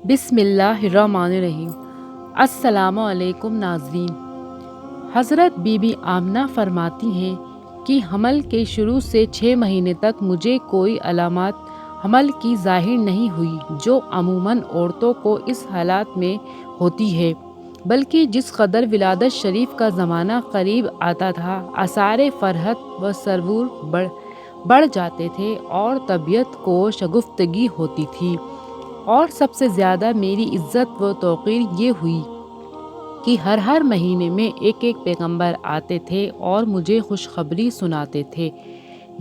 بسم اللہ الرحمن الرحیم۔ السلام علیکم ناظرین۔ حضرت بی بی آمنہ فرماتی ہیں کہ حمل کے شروع سے 6 مہینے تک مجھے کوئی علامات حمل کی ظاہر نہیں ہوئی، جو عموماً عورتوں کو اس حالات میں ہوتی ہے، بلکہ جس قدر ولادت شریف کا زمانہ قریب آتا تھا، آثار فرحت و سرور بڑھ جاتے تھے اور طبیعت کو شگفتگی ہوتی تھی، اور سب سے زیادہ میری عزت و توقیر یہ ہوئی کہ ہر مہینے میں ایک پیغمبر آتے تھے اور مجھے خوشخبری سناتے تھے۔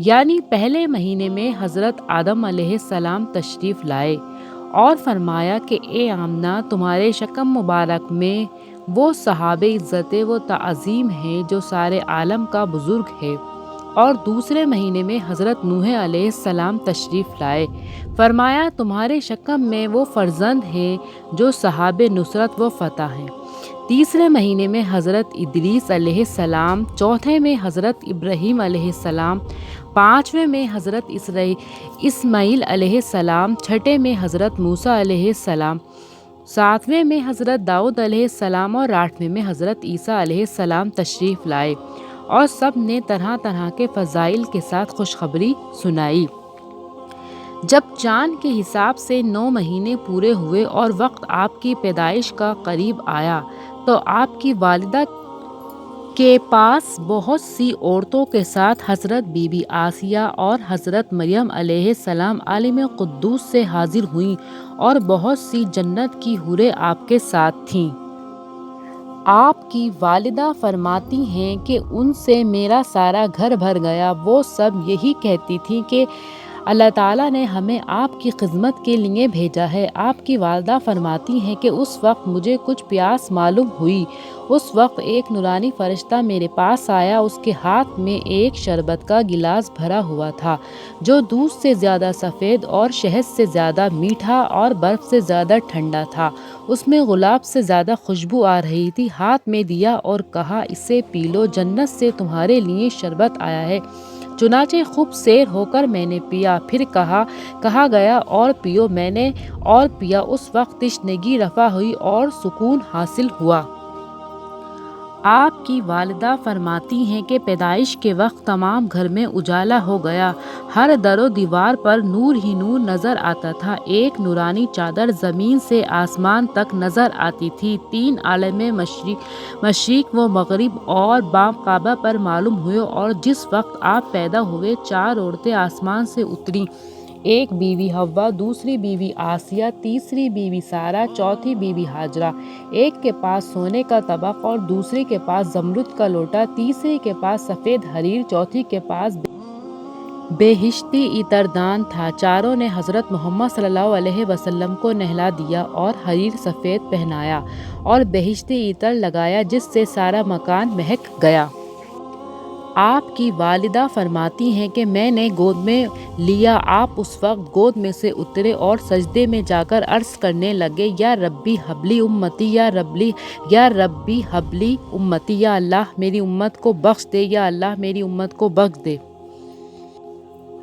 یعنی پہلے مہینے میں حضرت آدم علیہ السلام تشریف لائے اور فرمایا کہ اے آمنہ، تمہارے شکم مبارک میں وہ صاحب عزت و تعظیم ہے جو سارے عالم کا بزرگ ہے۔ اور دوسرے مہینے میں حضرت نوح علیہ السلام تشریف لائے، فرمایا تمہارے شکم میں وہ فرزند ہے جو صاحب نصرت و فتح ہیں۔ تیسرے مہینے میں حضرت ادریس علیہ السلام، چوتھے میں حضرت ابراہیم علیہ السلام، پانچویں میں حضرت اسماعیل علیہ السلام، چھٹے میں حضرت موسیٰ علیہ السلام، ساتویں میں حضرت داؤد علیہ السلام اور آٹھویں میں حضرت عیسیٰ علیہ السلام تشریف لائے، اور سب نے طرح طرح کے فضائل کے ساتھ خوشخبری سنائی۔ جب چاند کے حساب سے 9 مہینے پورے ہوئے اور وقت آپ کی پیدائش کا قریب آیا، تو آپ کی والدہ کے پاس بہت سی عورتوں کے ساتھ حضرت بی بی آسیہ اور حضرت مریم علیہ السلام عالم قدوس سے حاضر ہوئیں، اور بہت سی جنت کی حوریں آپ کے ساتھ تھیں۔ آپ کی والدہ فرماتی ہیں کہ ان سے میرا سارا گھر بھر گیا۔ وہ سب یہی کہتی تھیں کہ اللہ تعالیٰ نے ہمیں آپ کی خدمت کے لیے بھیجا ہے۔ آپ کی والدہ فرماتی ہیں کہ اس وقت مجھے کچھ پیاس معلوم ہوئی۔ اس وقت ایک نورانی فرشتہ میرے پاس آیا، اس کے ہاتھ میں ایک شربت کا گلاس بھرا ہوا تھا، جو دودھ سے زیادہ سفید اور شہد سے زیادہ میٹھا اور برف سے زیادہ ٹھنڈا تھا۔ اس میں گلاب سے زیادہ خوشبو آ رہی تھی۔ ہاتھ میں دیا اور کہا، اسے پی لو، جنت سے تمہارے لیے شربت آیا ہے۔ چنانچہ خوب سیر ہو کر میں نے پیا۔ پھر کہا گیا اور پیو، میں نے اور پیا۔ اس وقت تشنگی رفع ہوئی اور سکون حاصل ہوا۔ آپ کی والدہ فرماتی ہیں کہ پیدائش کے وقت تمام گھر میں اجالا ہو گیا، ہر در و دیوار پر نور ہی نور نظر آتا تھا۔ ایک نورانی چادر زمین سے آسمان تک نظر آتی تھی۔ 3 عالم مشرق و مغرب اور بام کعبہ پر معلوم ہوئے، اور جس وقت آپ پیدا ہوئے 4 عورتیں آسمان سے اتریں، ایک بی بی حوا، دوسری بی بی آسیہ، تیسری بی بی سارہ، چوتھی بی بی ہاجرہ۔ ایک کے پاس سونے کا طبق اور دوسری کے پاس زمرد کا لوٹا، تیسری کے پاس سفید حریر، چوتھی کے پاس بہشتی عطر دان تھا۔ چاروں نے حضرت محمد صلی اللہ علیہ وسلم کو نہلا دیا اور حریر سفید پہنایا اور بہشتی عطر لگایا، جس سے سارا مکان مہک گیا۔ آپ کی والدہ فرماتی ہیں کہ میں نے گود میں لیا۔ آپ اس وقت گود میں سے اترے اور سجدے میں جا کر عرض کرنے لگے، یا ربی حبلی امتی، یا ربی حبلی امتی، یا اللہ میری امت کو بخش دے، یا اللہ میری امت کو بخش دے۔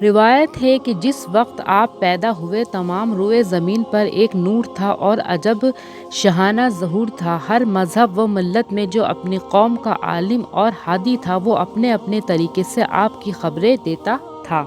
روایت ہے کہ جس وقت آپ پیدا ہوئے تمام روئے زمین پر ایک نور تھا اور عجب شاہانہ ظہور تھا۔ ہر مذہب و ملت میں جو اپنی قوم کا عالم اور ہادی تھا، وہ اپنے اپنے طریقے سے آپ کی خبریں دیتا تھا۔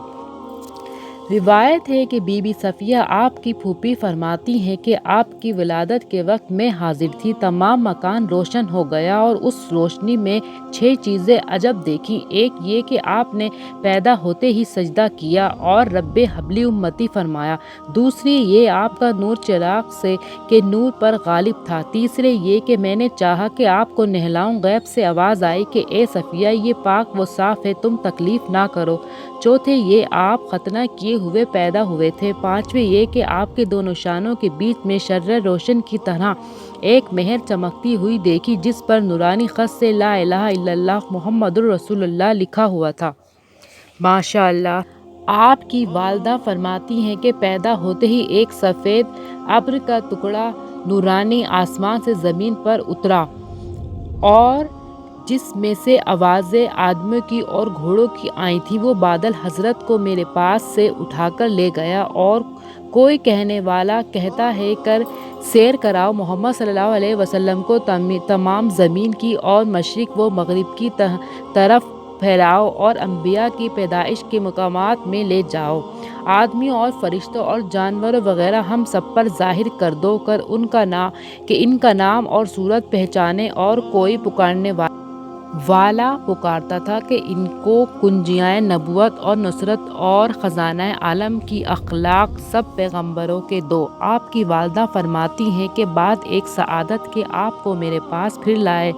روایت ہے کہ بی بی صفیہ آپ کی پھوپھی فرماتی ہیں کہ آپ کی ولادت کے وقت میں حاضر تھی۔ تمام مکان روشن ہو گیا اور اس روشنی میں 6 چیزیں عجب دیکھیں۔ ایک یہ کہ آپ نے پیدا ہوتے ہی سجدہ کیا اور رب حبلی امتی فرمایا۔ دوسری یہ آپ کا نور چراغ سے کے نور پر غالب تھا۔ تیسرے یہ کہ میں نے چاہا کہ آپ کو نہلاؤں، غیب سے آواز آئی کہ اے صفیہ، یہ پاک و صاف ہے، تم تکلیف نہ کرو۔ چوتھے یہ آپ ختنہ کیے ہوئے پیدا ہوئے تھے۔ پانچویں یہ کہ آپ کے دونوں شانوں کے بیچ میں شرر روشن کی طرح ایک مہر چمکتی ہوئی دیکھی، جس پر نورانی خط سے لا الہ الا اللہ محمد الرسول اللہ لکھا ہوا تھا۔ ماشاء اللہ۔ آپ کی والدہ فرماتی ہیں کہ پیدا ہوتے ہی ایک سفید ابر کا ٹکڑا نورانی آسمان سے زمین پر اترا، اور جس میں سے آوازیں آدمیوں کی اور گھوڑوں کی آئی تھیں۔ وہ بادل حضرت کو میرے پاس سے اٹھا کر لے گیا، اور کوئی کہنے والا کہتا ہے کر سیر کراؤ محمد صلی اللہ علیہ وسلم کو تمام زمین کی اور مشرق و مغرب کی طرف پھیلاؤ اور انبیاء کی پیدائش کے مقامات میں لے جاؤ۔ آدمیوں اور فرشتوں اور جانوروں وغیرہ ہم سب پر ظاہر کر دو کر ان کا نام اور صورت پہچانے، اور کوئی پکارنے والا پکارتا تھا کہ ان کو کنجیائے نبوت اور نصرت اور خزانہ عالم کی اخلاق سب پیغمبروں کے دو۔ آپ کی والدہ فرماتی ہیں کہ بعد ایک سعادت کے آپ کو میرے پاس پھر لائے،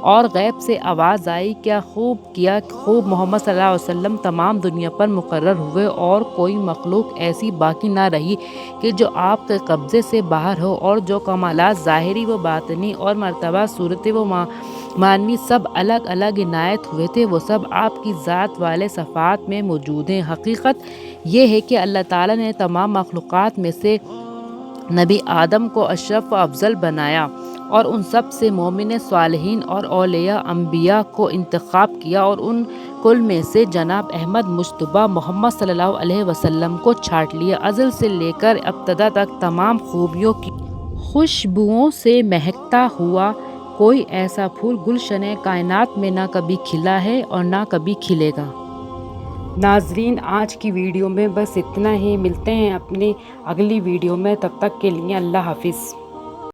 اور غیب سے آواز آئی، کیا خوب محمد صلی اللہ علیہ وسلم تمام دنیا پر مقرر ہوئے، اور کوئی مخلوق ایسی باقی نہ رہی کہ جو آپ کے قبضے سے باہر ہو، اور جو کمالات ظاہری و باطنی اور مرتبہ صورتی و معنوی سب الگ الگ عنایت ہوئے تھے، وہ سب آپ کی ذات والے صفات میں موجود ہیں۔ حقیقت یہ ہے کہ اللہ تعالیٰ نے تمام مخلوقات میں سے نبی آدم کو اشرف و افضل بنایا، اور ان سب سے مومن صالحین اور اولیاء انبیاء کو انتخاب کیا، اور ان کل میں سے جناب احمد مجتبیٰ محمد صلی اللہ علیہ وسلم کو چھانٹ لیا۔ ازل سے لے کر ابتدا تک تمام خوبیوں کی خوشبوؤں سے مہکتا ہوا کوئی ایسا پھول گلشن کائنات میں نہ کبھی کھلا ہے اور نہ کبھی کھلے گا۔ ناظرین، آج کی ویڈیو میں بس اتنا ہی، ملتے ہیں اپنی اگلی ویڈیو میں، تب تک کے لیے اللہ حافظ۔